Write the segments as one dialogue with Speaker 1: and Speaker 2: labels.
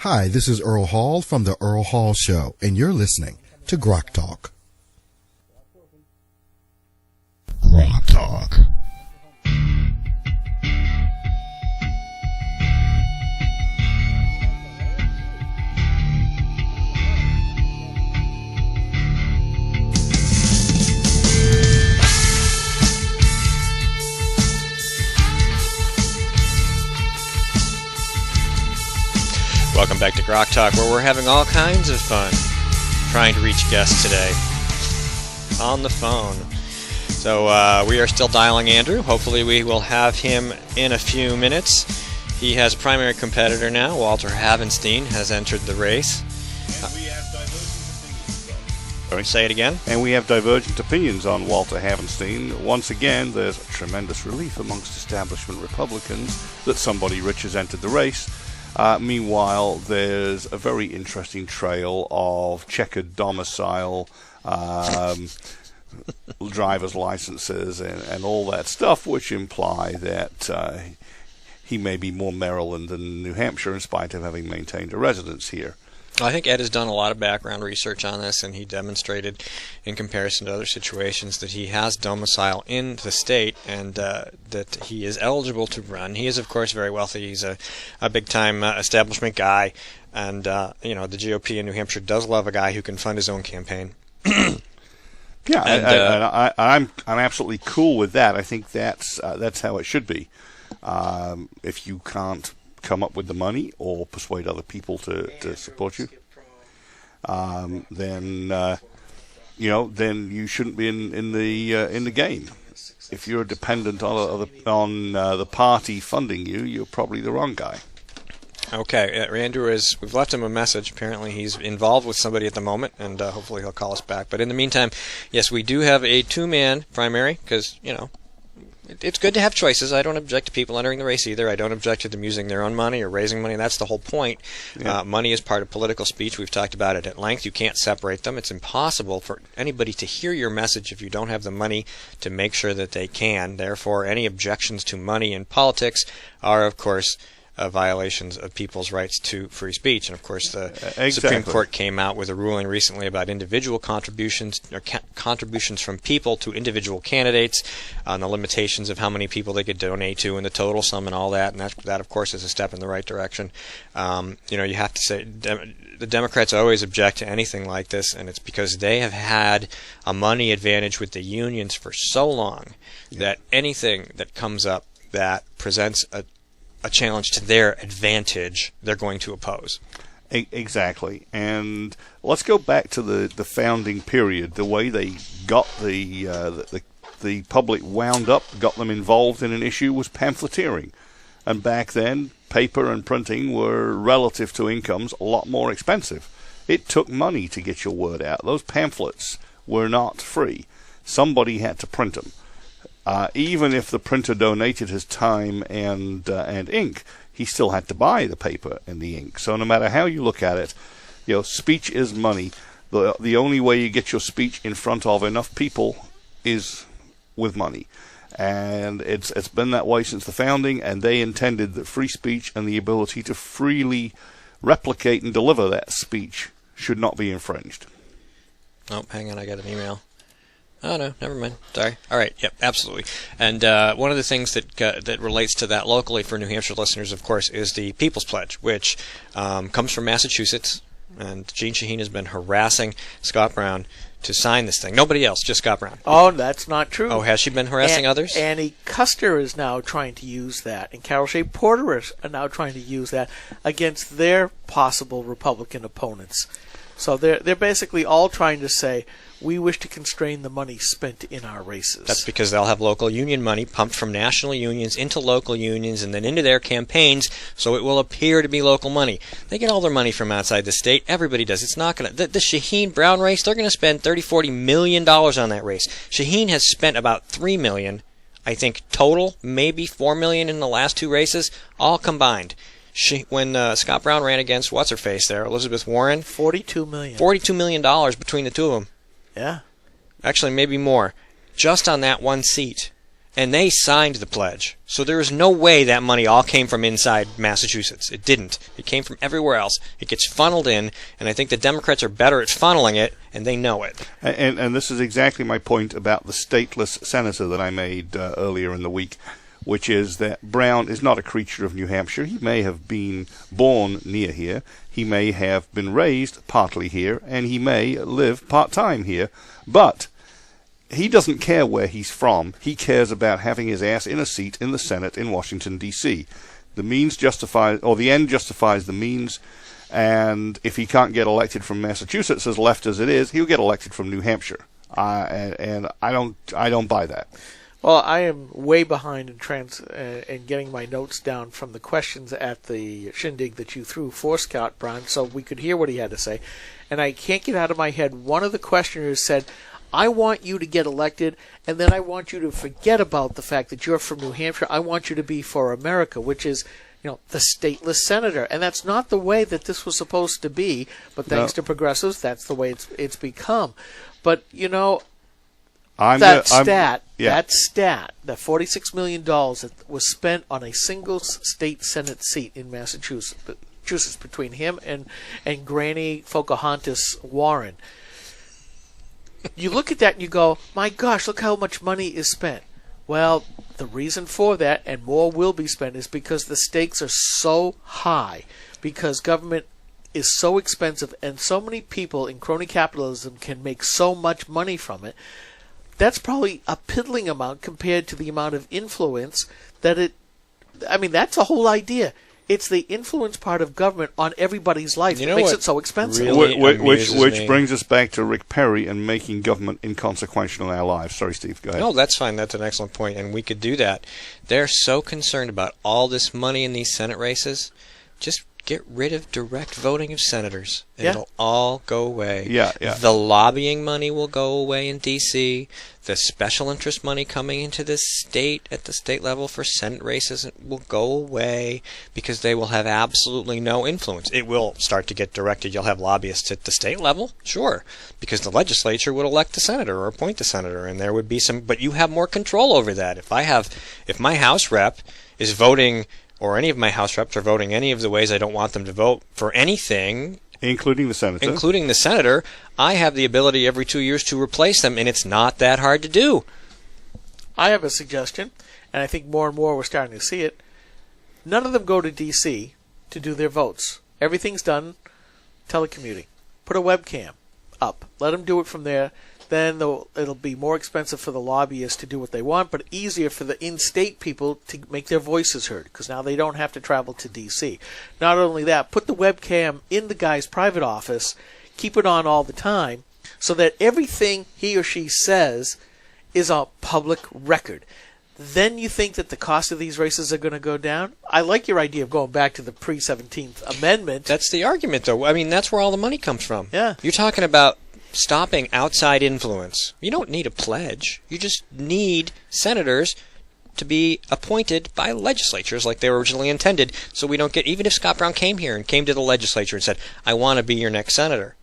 Speaker 1: Hi, this is Earl Hall from The Earl Hall Show, and you're listening to GrokTALK. GrokTALk.
Speaker 2: Welcome back to GrokTALK, where we're having all kinds of fun trying to reach guests today on the phone. So we are still dialing Andrew. Hopefully we will have him in a few minutes. He has a primary competitor now. Walter Havenstein has entered the race. Say it again.
Speaker 3: And we have divergent opinions on Walter Havenstein. Once again, there's tremendous relief amongst establishment Republicans that somebody rich has entered the race. Meanwhile, there's a very interesting trail of checkered domicile, driver's licenses, and all that stuff, which imply that he may be more Maryland than New Hampshire in spite of having maintained a residence here.
Speaker 2: I think Ed has done a lot of background research on this, and he demonstrated, in comparison to other situations, that he has domicile in the state and that he is eligible to run. He is, of course, very wealthy. He's a big-time establishment guy, and the GOP in New Hampshire does love a guy who can fund his own campaign.
Speaker 3: Yeah, I'm absolutely cool with that. I think that's how it should be. If you can't come up with the money or persuade other people to support you, then you shouldn't be in the game. If you're dependent on the party funding you, you're probably the wrong guy.
Speaker 2: Okay, Andrew we've left him a message. Apparently he's involved with somebody at the moment, and hopefully he'll call us back. But in the meantime, yes, we do have a two-man primary, because, it's good to have choices. I don't object to people entering the race either. I don't object to them using their own money or raising money. That's the whole point. Yeah. Money is part of political speech. We've talked about it at length. You can't separate them. It's impossible for anybody to hear your message if you don't have the money to make sure that they can. Therefore, any objections to money in politics are, of course, violations of people's rights to free speech. And, of course, the Supreme Court came out with a ruling recently about individual contributions, or contributions from people to individual candidates, on the limitations of how many people they could donate to and the total sum and all that. And that of course, is a step in the right direction. You have to say the Democrats always object to anything like this, and it's because they have had a money advantage with the unions for so long that anything that comes up that presents a challenge to their advantage, they're going to oppose.
Speaker 3: Exactly. And let's go back to the founding period. The way they got the public wound up, got them involved in an issue, was pamphleteering. And back then, paper and printing were, relative to incomes, a lot more expensive. It took money to get your word out. Those pamphlets were not free. Somebody had to print them. Even if the printer donated his time and ink, he still had to buy the paper and the ink. So no matter how you look at it, speech is money. The only way you get your speech in front of enough people is with money. And it's been that way since the founding, and they intended that free speech and the ability to freely replicate and deliver that speech should not be infringed.
Speaker 2: Oh, hang on, I got an email. Oh, no, never mind. Sorry. All right. Yep, absolutely. And one of the things that relates to that locally for New Hampshire listeners, of course, is the People's Pledge, which comes from Massachusetts. And Jean Shaheen has been harassing Scott Brown to sign this thing. Nobody else, just Scott Brown.
Speaker 4: Oh, that's not true.
Speaker 2: Oh, has she been harassing others?
Speaker 4: Annie Custer is now trying to use that, and Carol Shea Porter are now trying to use that against their possible Republican opponents. So they're basically all trying to say, we wish to constrain the money spent in our races.
Speaker 2: That's because they'll have local union money pumped from national unions into local unions and then into their campaigns, so it will appear to be local money. They get all their money from outside the state. Everybody does. It's not going to... The Shaheen-Brown race, they're going to spend $30-40 million on that race. Shaheen has spent about $3 million, I think, total, maybe $4 million in the last two races, all combined. When Scott Brown ran against what's-her-face there, Elizabeth Warren...
Speaker 4: $42 million.
Speaker 2: $42 million between the two of them.
Speaker 4: Yeah.
Speaker 2: Actually, maybe more. Just on that one seat. and they signed the pledge. So there is no way that money all came from inside Massachusetts. It didn't. It came from everywhere else. It gets funneled in, and I think the Democrats are better at funneling it, and they know it.
Speaker 3: And this is exactly my point about the stateless senator that I made earlier in the week, which is that Brown is not a creature of New Hampshire. He may have been born near here. He may have been raised partly here, and he may live part-time here. But he doesn't care where he's from. He cares about having his ass in a seat in the Senate in Washington, D.C. The means justifies, or the end justifies the means, and if he can't get elected from Massachusetts, as left as it is, he'll get elected from New Hampshire. And I don't buy that.
Speaker 4: Well, I am way behind in getting my notes down from the questions at the shindig that you threw for Scott Brown, so we could hear what he had to say. And I can't get out of my head, one of the questioners said, I want you to get elected, and then I want you to forget about the fact that you're from New Hampshire. I want you to be for America, which is, the stateless senator. And that's not the way that this was supposed to be, but thanks to progressives, that's the way it's become. But, that stat, that $46 million that was spent on a single state Senate seat in Massachusetts between him and Granny Pocahontas Warren. You look at that and you go, my gosh, look how much money is spent. Well, the reason for that, and more will be spent, is because the stakes are so high, because government is so expensive, and so many people in crony capitalism can make so much money from it. That's probably a piddling amount compared to the amount of influence that that's a whole idea. It's the influence part of government on everybody's life that makes it so expensive.
Speaker 2: Really
Speaker 3: which brings us back to Rick Perry and making government inconsequential in our lives. Sorry, Steve, go ahead.
Speaker 2: No, that's fine. That's an excellent point, and we could do that. They're so concerned about all this money in these Senate races. Just get rid of direct voting of senators. It'll all go away.
Speaker 3: Yeah.
Speaker 2: The lobbying money will go away in D.C. The special interest money coming into the state at the state level for Senate races will go away because they will have absolutely no influence. It will start to get directed. You'll have lobbyists at the state level, sure, because the legislature would elect a senator or appoint a senator, and there would be some. But you have more control over that. If my House rep is voting, or any of my House reps are voting any of the ways I don't want them to vote for anything,
Speaker 3: including the senator, I have the ability every 2 years to replace them, and it's not that hard to do.
Speaker 4: I have a suggestion, and I think more and more we're starting to see it. None of them go to D.C. to do their votes. Everything's done telecommuting. Put a webcam up. Let them do it from there. Then it'll be more expensive for the lobbyists to do what they want, but easier for the in-state people to make their voices heard, because now they don't have to travel to D.C. Not only that, put the webcam in the guy's private office, keep it on all the time, so that everything he or she says is a public record. Then you think that the cost of these races are going to go down? I like your idea of going back to the pre-17th Amendment.
Speaker 2: That's the argument, though. I mean, that's where all the money comes from.
Speaker 4: Yeah.
Speaker 2: You're talking about stopping outside influence. You don't need a pledge. You just need senators to be appointed by legislatures like they were originally intended, so we don't get, even if Scott Brown came here and came to the legislature and said, I want to be your next senator.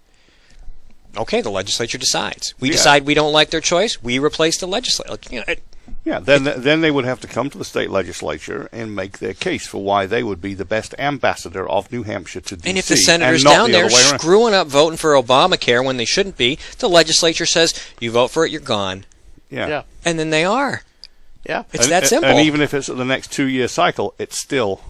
Speaker 2: Okay, the legislature decides. We decide we don't like their choice, we replace the legislature.
Speaker 3: Then they would have to come to the state legislature and make their case for why they would be the best ambassador of New Hampshire to D.C.
Speaker 2: And if the senators down there screwing up voting for Obamacare when they shouldn't be, the legislature says, you vote for it, you're gone.
Speaker 3: Yeah.
Speaker 2: And then they are.
Speaker 4: Yeah.
Speaker 2: It's that simple.
Speaker 3: And even if it's the next 2-year cycle, it's still,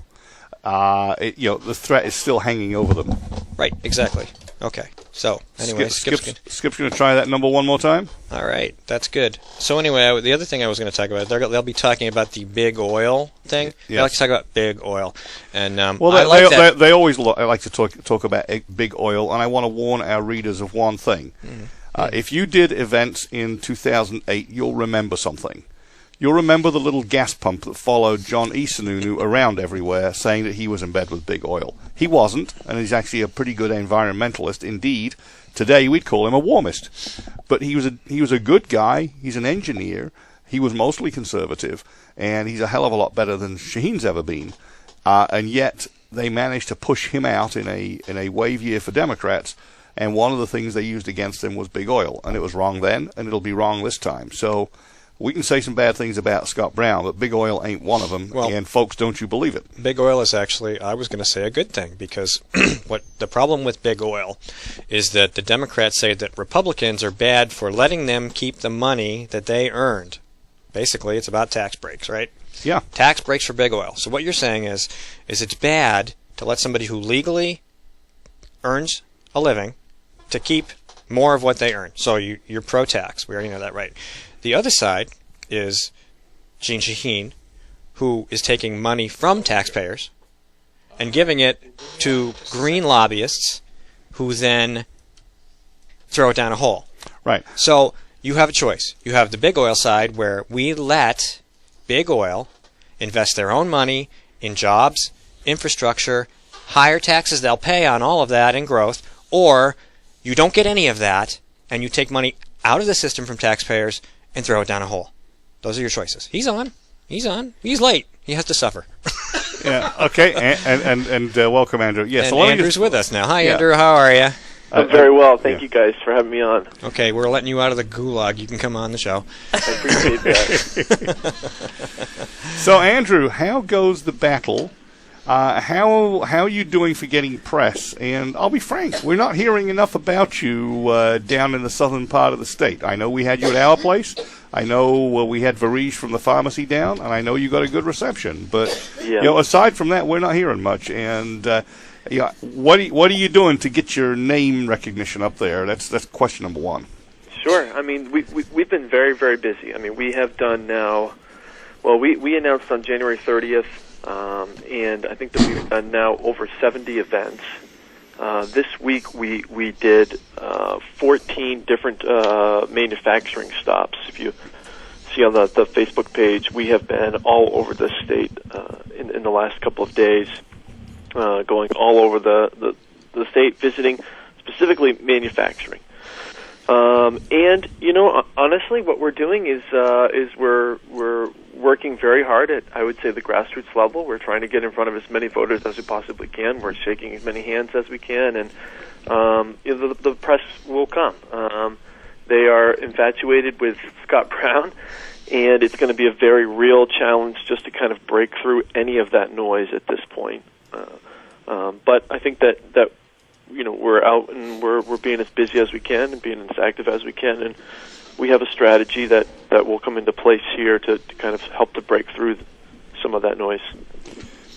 Speaker 3: the threat is still hanging over them.
Speaker 2: Right, exactly. Okay. So, anyway,
Speaker 3: Skip's going to try that number one more time.
Speaker 2: All right, that's good. So anyway, the other thing I was going to talk about, they'll be talking about the big oil thing.
Speaker 3: Yes.
Speaker 2: They like to talk about big oil, and
Speaker 3: they always like to talk about big oil. And I want to warn our readers of one thing: if you did events in 2008, you'll remember something. You'll remember the little gas pump that followed John E. Sununu around everywhere, saying that he was in bed with big oil. He wasn't, and he's actually a pretty good environmentalist. Indeed, today we'd call him a warmist. But he was a good guy. He's an engineer. He was mostly conservative, and he's a hell of a lot better than Shaheen's ever been. And yet they managed to push him out in a wave year for Democrats. And one of the things they used against him was big oil, and it was wrong then, and it'll be wrong this time. So we can say some bad things about Scott Brown, but big oil ain't one of them.
Speaker 2: Well,
Speaker 3: and folks, don't you believe it?
Speaker 2: Big oil is actually, I was going to say, a good thing, because what the problem with big oil is that the Democrats say that Republicans are bad for letting them keep the money that they earned. Basically, it's about tax breaks, right?
Speaker 3: Yeah.
Speaker 2: Tax breaks for big oil. So what you're saying is it's bad to let somebody who legally earns a living to keep more of what they earn. So you're pro-tax. We already know that, right? The other side is Jeanne Shaheen, who is taking money from taxpayers and giving it to green lobbyists who then throw it down a hole.
Speaker 3: Right.
Speaker 2: So you have a choice. You have the big oil side where we let big oil invest their own money in jobs, infrastructure, higher taxes they'll pay on all of that and growth, or you don't get any of that and you take money out of the system from taxpayers and throw it down a hole. Those are your choices. He's on. He's late. He has to suffer.
Speaker 3: Yeah. Okay. And welcome, Andrew. Yes.
Speaker 2: And Andrew's with us now. Hi, Andrew. How are you?
Speaker 5: I'm very well. Thank you guys for having me on.
Speaker 2: Okay, we're letting you out of the gulag. You can come on the show.
Speaker 5: I appreciate that.
Speaker 3: So, Andrew, how goes the battle? How are you doing for getting press? And I'll be frank, we're not hearing enough about you down in the southern part of the state. I know we had you at our place. I know we had Varish from the pharmacy down, and I know you got a good reception. But aside from that, we're not hearing much. And what are you doing to get your name recognition up there? That's question number one.
Speaker 5: Sure. I mean, we've been very, very busy. I mean, we have done now. Well, we announced on January 30th. And I think that we've done now over 70 events. This week we did 14 different manufacturing stops. If you see on the Facebook page, we have been all over the state in the last couple of days, going all over the state, visiting specifically manufacturing. And honestly, what we're doing is we're working very hard at, I would say, the grassroots level. We're trying to get in front of as many voters as we possibly can. We're shaking as many hands as we can, and the press will come. They are infatuated with Scott Brown, and it's going to be a very real challenge just to kind of break through any of that noise at this point. But I think that we're out and we're being as busy as we can and being as active as we can, and we have a strategy that will come into place here to kind of help to break through some of that noise.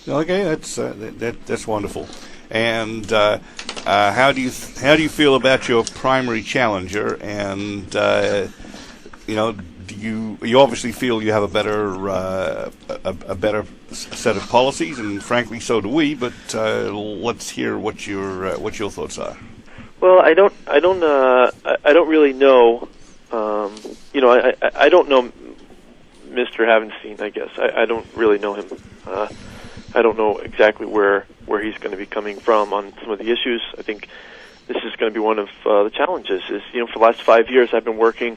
Speaker 3: Okay, that's wonderful. And how do you feel about your primary challenger? And do you obviously feel you have a better set of policies, and frankly, so do we. But let's hear what your thoughts are.
Speaker 5: Well, I don't really know. I don't know Mr. Havenstein, I guess. I don't really know him. I don't know exactly where he's going to be coming from on some of the issues. I think this is going to be one of the challenges. Is for the last 5 years I've been working,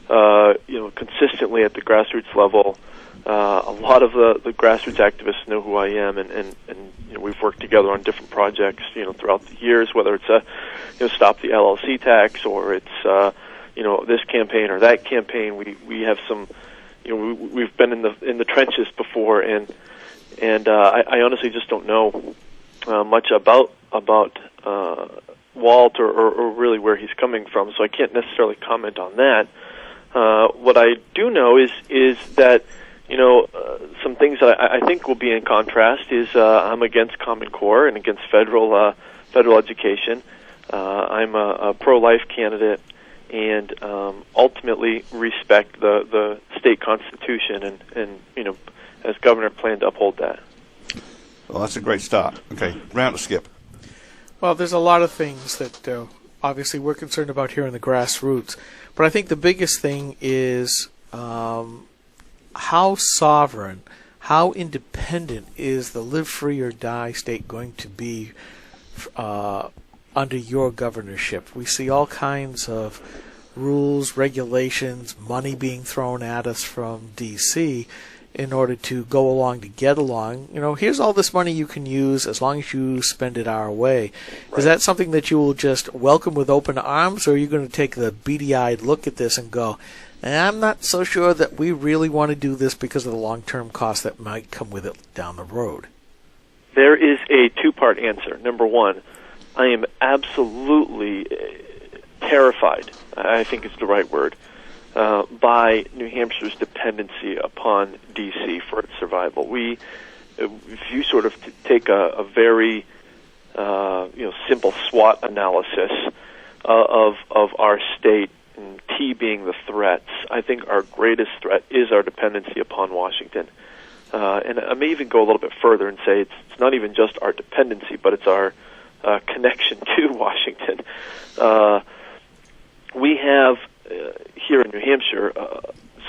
Speaker 5: consistently at the grassroots level. A lot of the grassroots activists know who I am, and we've worked together on different projects, throughout the years, whether it's Stop the LLC tax, or it's this campaign or that campaign. We have some, we've been in the trenches before, and I honestly just don't know much about Walt or really where he's coming from, so I can't necessarily comment on that. What I do know is that some things that I think will be in contrast is I'm against Common Core and against federal education. I'm a pro-life candidate, and ultimately respect the state constitution, and as governor, plan to uphold that.
Speaker 3: Well, that's a great start. Okay, round to Skip.
Speaker 4: Well, there's a lot of things that obviously we're concerned about here in the grassroots, but I think the biggest thing is how sovereign, how independent is the live free or die state going to be under your governorship? We see all kinds of rules, regulations, money being thrown at us from D.C., in order to go along to get along. Here's all this money you can use as long as you spend it our way. Right. Is that something that you will just welcome with open arms, or are you going to take the beady-eyed look at this and go, I'm not so sure that we really want to do this because of the long-term cost that might come with it down the road?
Speaker 5: There is a two-part answer. Number one, I am absolutely terrified, I think is the right word, by New Hampshire's dependency upon D.C. for its survival. If you sort of take a very simple SWOT analysis of our state, and T being the threats, I think our greatest threat is our dependency upon Washington. And I may even go a little bit further and say it's not even just our dependency, but it's our connection to Washington. We have here in New Hampshire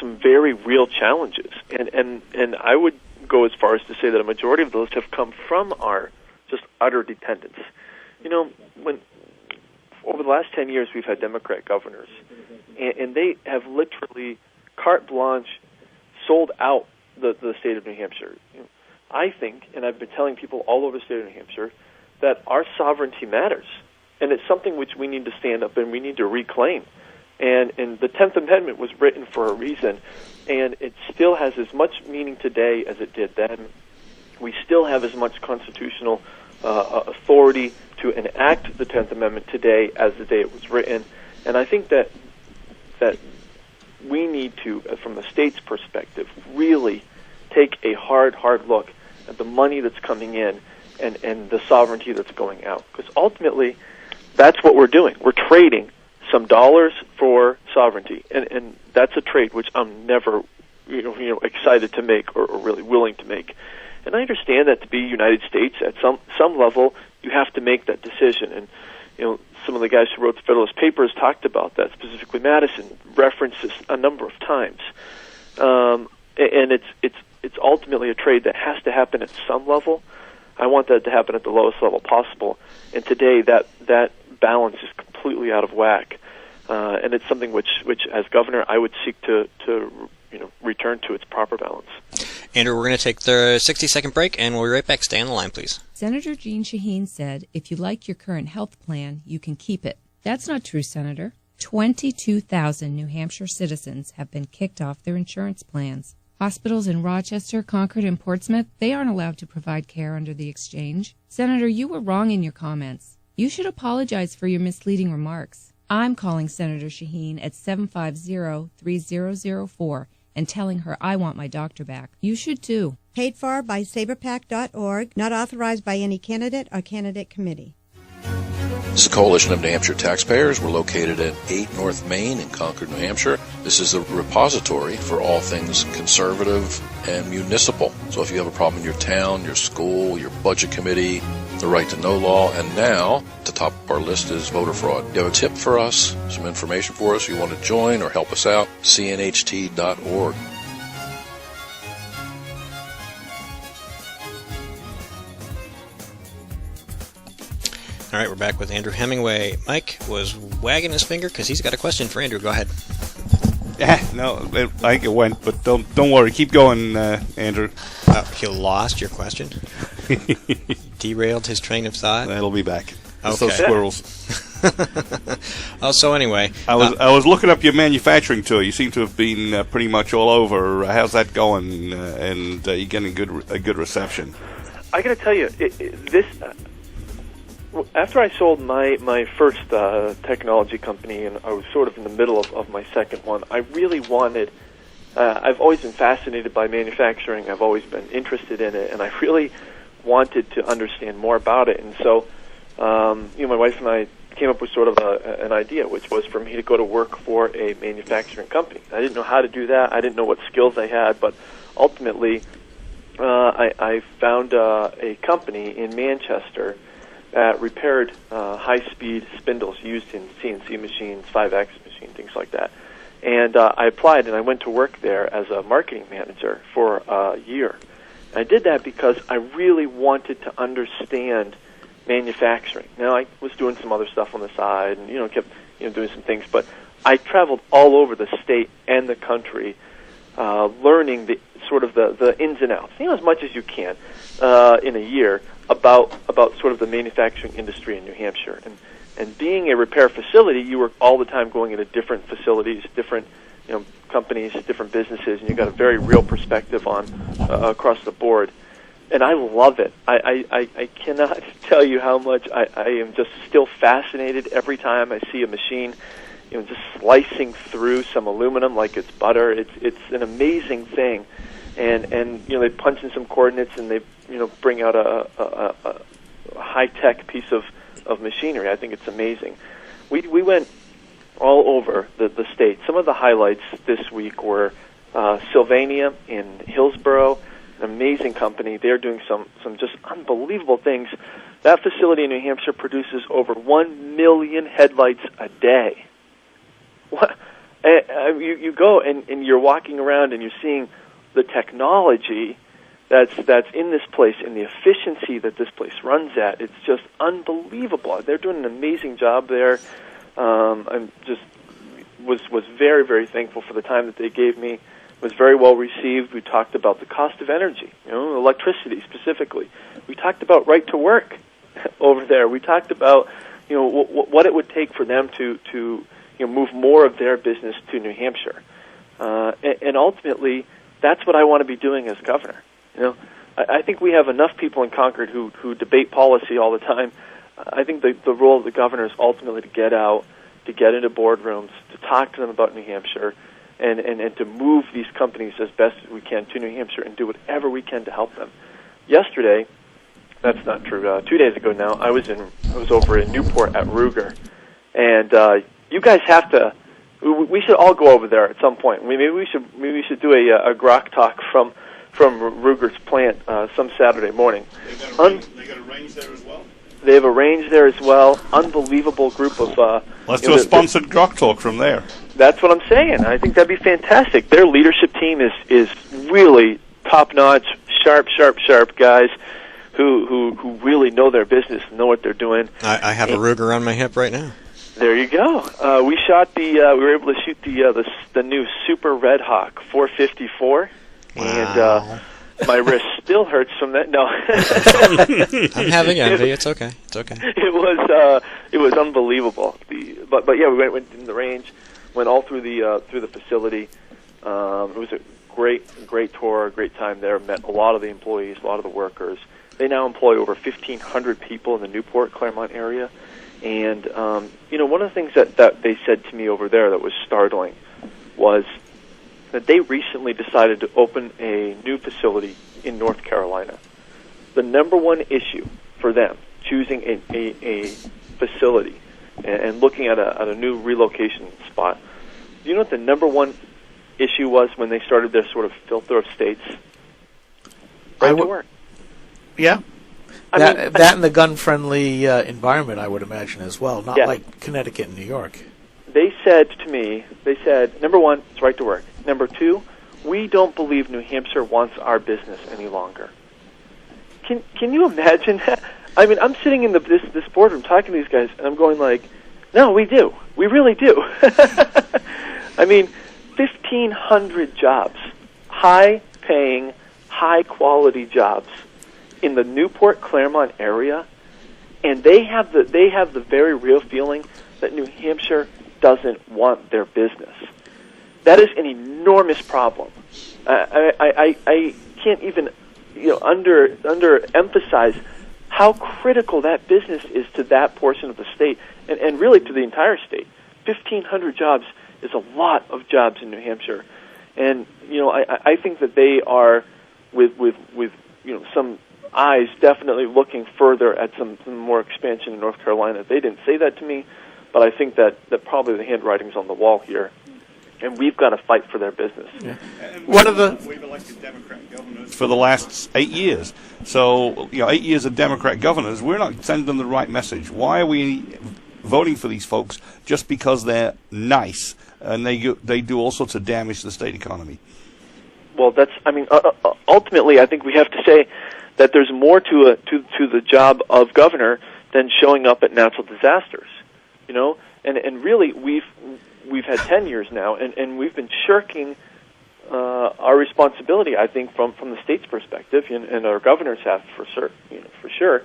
Speaker 5: some very real challenges, and I would go as far as to say that a majority of those have come from our just utter dependence. When over the last 10 years we've had Democrat governors, and they have literally carte blanche sold out the state of New Hampshire. I think, and I've been telling people all over the state of New Hampshire, that our sovereignty matters, and it's something which we need to stand up and we need to reclaim. And the 10th Amendment was written for a reason, and it still has as much meaning today as it did then. We still have as much constitutional authority to enact the 10th Amendment today as the day it was written. And I think that we need to, from the state's perspective, really take a hard look at the money that's coming in and the sovereignty that's going out. Because ultimately, that's what we're doing. We're trading some dollars for sovereignty, and that's a trade which I'm never, excited to make or really willing to make. And I understand that to be United States, at some level, you have to make that decision. And some of the guys who wrote the Federalist Papers talked about that. Specifically, Madison referenced this a number of times. And it's ultimately a trade that has to happen at some level. I want that to happen at the lowest level possible. And today, that balance is completely out of whack. And it's something which, as governor, I would seek to return to its proper balance.
Speaker 2: Andrew, we're going to take the 60-second break, and we'll be right back. Stay on the line, please.
Speaker 6: Senator Jean Shaheen said, if you like your current health plan, you can keep it. That's not true, Senator. 22,000 New Hampshire citizens have been kicked off their insurance plans. Hospitals in Rochester, Concord, and Portsmouth, they aren't allowed to provide care under the exchange. Senator, you were wrong in your comments. You should apologize for your misleading remarks. I'm calling Senator Shaheen at 750-3004 and telling her I want my doctor back. You should too.
Speaker 7: Paid for by saberpac.org, not authorized by any candidate or candidate committee.
Speaker 8: This is a coalition of New Hampshire taxpayers. We're located at 8 North Main in Concord, New Hampshire. This is a repository for all things conservative and municipal. So if you have a problem in your town, your school, your budget committee, the right to know law, and now, at the top of our list is voter fraud. You have a tip for us, some information for us, you want to join or help us out, cnht.org.
Speaker 2: All right, we're back with Andrew Hemingway. Mike was wagging his finger because he's got a question for Andrew. Go ahead.
Speaker 3: No, I think it went, but don't worry. Keep going, Andrew.
Speaker 2: He lost your question? Derailed his train of thought?
Speaker 3: That'll be back.
Speaker 2: Okay.
Speaker 3: Those squirrels.
Speaker 2: So anyway,
Speaker 3: I was looking up your manufacturing tour. You seem to have been pretty much all over. How's that going? And you getting a good reception?
Speaker 5: I got to tell you, after I sold my first technology company, and I was sort of in the middle of my second one, I really wanted. I've always been fascinated by manufacturing. I've always been interested in it, and I really wanted to understand more about it. And so, my wife and I came up with sort of an idea, which was for me to go to work for a manufacturing company. I didn't know how to do that. I didn't know what skills I had, but ultimately, I found a company in Manchester that repaired high-speed spindles used in CNC machines, 5-axis machines, things like that. And I applied, and I went to work there as a marketing manager for a year. I did that because I really wanted to understand manufacturing. Now, I was doing some other stuff on the side and, kept doing some things, but I traveled all over the state and the country learning the sort of the ins and outs, as much as you can in a year about sort of the manufacturing industry in New Hampshire. And being a repair facility, you were all the time going into different facilities, different companies, different businesses, and you got a very real perspective on across the board. And I love it. I cannot tell you how much I am just still fascinated every time I see a machine, just slicing through some aluminum like it's butter. It's an amazing thing. And they punch in some coordinates and they bring out a high-tech piece of machinery. I think it's amazing. We went all over the state. Some of the highlights this week were Sylvania in Hillsborough, an amazing company. They're doing some just unbelievable things. That facility in New Hampshire produces over 1 million headlights a day. What? You go and you're walking around and you're seeing the technology that's in this place and the efficiency that this place runs at. It's just unbelievable. They're doing an amazing job there. I'm just was very, very thankful for the time that they gave me. It was very well received. We talked about the cost of energy, electricity specifically. We talked about right to work over there. We talked about what it would take for them to move more of their business to New Hampshire, and ultimately that's what I want to be doing as governor. I think we have enough people in Concord who debate policy all the time. I think the role of the governor is ultimately to get out, to get into boardrooms, to talk to them about New Hampshire, and to move these companies as best as we can to New Hampshire and do whatever we can to help them. Yesterday, that's not true. 2 days ago now, I was over in Newport at Ruger, and you guys have to. We should all go over there at some point. Maybe we should do a GrokTALK from Ruger's plant some Saturday morning. They got a range there as well. They have a range there as well. Unbelievable group of.
Speaker 3: Let's do a sponsored GrokTALK from there.
Speaker 5: That's what I'm saying. I think that'd be fantastic. Their leadership team is really top notch, sharp guys who really know their business, know what they're doing.
Speaker 2: I have a Ruger on my hip right now.
Speaker 5: There you go. We were able to shoot the new Super Red Hawk 454,
Speaker 2: wow.
Speaker 5: And my wrist still hurts from that. No,
Speaker 2: I'm having envy. It's okay.
Speaker 5: It was unbelievable. But yeah, we went in the range, went all through the facility. It was a great tour, a great time there. Met a lot of the employees, a lot of the workers. They now employ over 1,500 people in the Newport, Claremont area. And, one of the things that they said to me over there that was startling was that they recently decided to open a new facility in North Carolina. The number one issue for them choosing a facility and looking at a new relocation spot, do you know what the number one issue was when they started their sort of filter of states? Right to work.
Speaker 4: Yeah. That and the gun-friendly environment, I would imagine, as well, not like Connecticut and New York.
Speaker 5: They said to me, number one, it's right to work. Number two, we don't believe New Hampshire wants our business any longer. Can you imagine that? I mean, I'm sitting in this boardroom talking to these guys, and I'm going like, no, we do. We really do. I mean, 1,500 jobs, high-paying, high-quality jobs in the Newport, Claremont area, and they have the very real feeling that New Hampshire doesn't want their business. That is an enormous problem. I can't even underemphasize how critical that business is to that portion of the state, and really to the entire state. 1,500 jobs is a lot of jobs in New Hampshire, and I think that they are with some eyes definitely looking further at some more expansion in North Carolina. They didn't say that to me, but I think that probably the handwriting's on the wall here, and we've got to fight for their business. Yeah.
Speaker 3: We've elected Democrat governors for the last 8 years. So 8 years of Democrat governors, we're not sending them the right message. Why are we voting for these folks just because they're nice and they do all sorts of damage to the state economy?
Speaker 5: Well, ultimately, I think we have to say that there's more to the job of governor than showing up at natural disasters, and really we've had 10 years now, and we've been shirking our responsibility, I think, from the state's perspective, and our governors have for sure,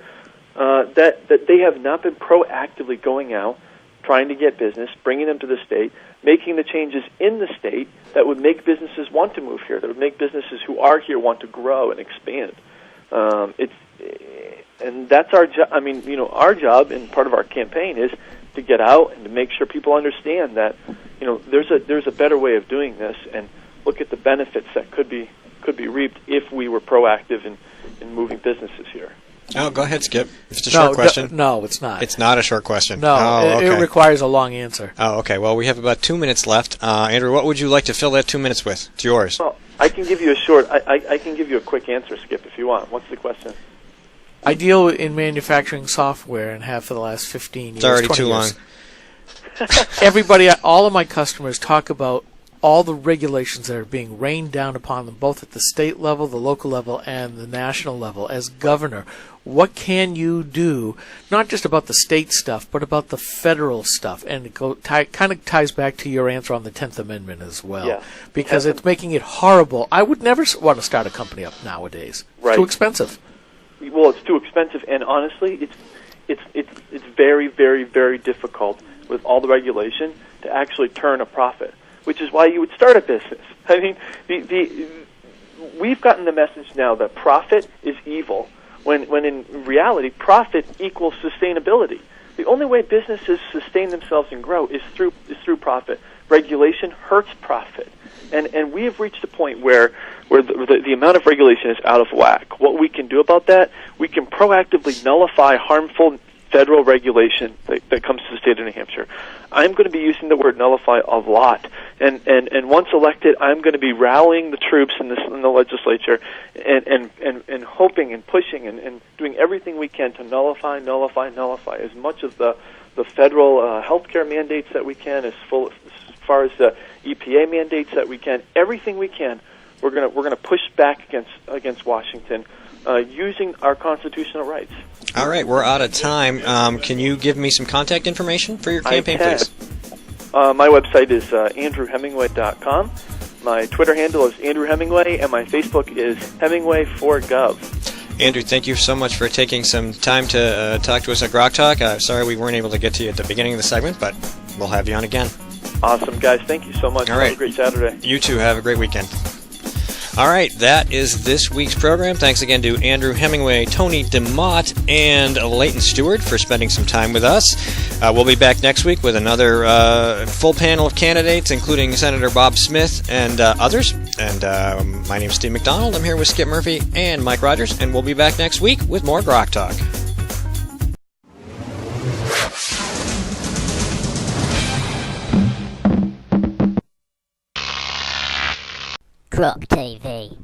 Speaker 5: that they have not been proactively going out, trying to get business, bringing them to the state, making the changes in the state that would make businesses want to move here, that would make businesses who are here want to grow and expand. And that's our job. I mean, our job and part of our campaign is to get out and to make sure people understand that, there's a better way of doing this, and look at the benefits that could be reaped if we were proactive in moving businesses here.
Speaker 2: Oh, go ahead, Skip. If it's a short question.
Speaker 4: No, it's not.
Speaker 2: It's not a short question.
Speaker 4: No,
Speaker 2: okay.
Speaker 4: It requires a long answer.
Speaker 2: Oh, okay. Well, we have about 2 minutes left. Andrew, what would you like to fill that 2 minutes with? It's yours.
Speaker 5: Well, I can give you I can give you a quick answer, Skip, if you want. What's the question?
Speaker 4: I deal in manufacturing software and have for the last 15 years.
Speaker 2: It's already
Speaker 4: 20
Speaker 2: too long.
Speaker 4: Everybody, all of my customers talk about all the regulations that are being rained down upon them, both at the state level, the local level, and the national level. As governor, what can you do, not just about the state stuff, but about the federal stuff? And it kind of ties back to your answer on the 10th Amendment as well.
Speaker 5: Yeah.
Speaker 4: Because it's making it horrible. I would never want to start a company up nowadays.
Speaker 5: Right.
Speaker 4: It's too expensive.
Speaker 5: Well, it's too expensive, and honestly, it's very, very, very difficult with all the regulation to actually turn a profit, which is why you would start a business. I mean, we've gotten the message now that profit is evil, when in reality, profit equals sustainability. The only way businesses sustain themselves and grow is through profit. Regulation hurts profit, and we have reached a point where the amount of regulation is out of whack. What we can do about that, we can proactively nullify harmful federal regulation that comes to the state of New Hampshire. I'm going to be using the word nullify a lot, and once elected, I'm going to be rallying the troops in the legislature and hoping and pushing and doing everything we can to nullify as much of the federal healthcare mandates that we can, as far as the EPA mandates that we can, everything we can. We're going to push back against Washington using our constitutional rights.
Speaker 2: All right, we're out of time. Can you give me some contact information for your campaign, please?
Speaker 5: My website is andrewhemingway.com. My Twitter handle is Andrew Hemingway, and my Facebook is Hemingway4Gov.
Speaker 2: Andrew, thank you so much for taking some time to talk to us at GrokTALK. Sorry we weren't able to get to you at the beginning of the segment, but we'll have you on again.
Speaker 5: Awesome, guys. Thank you so much.
Speaker 2: All right.
Speaker 5: Have a great Saturday.
Speaker 2: You too. Have a great weekend. All right, that is this week's program. Thanks again to Andrew Hemingway, Tony DeMott, and Leighton Stewart for spending some time with us. We'll be back next week with another full panel of candidates, including Senator Bob Smith and others. And my name is Steve McDonald. I'm here with Skip Murphy and Mike Rogers, and we'll be back next week with more GrokTALK.
Speaker 9: Grok TV.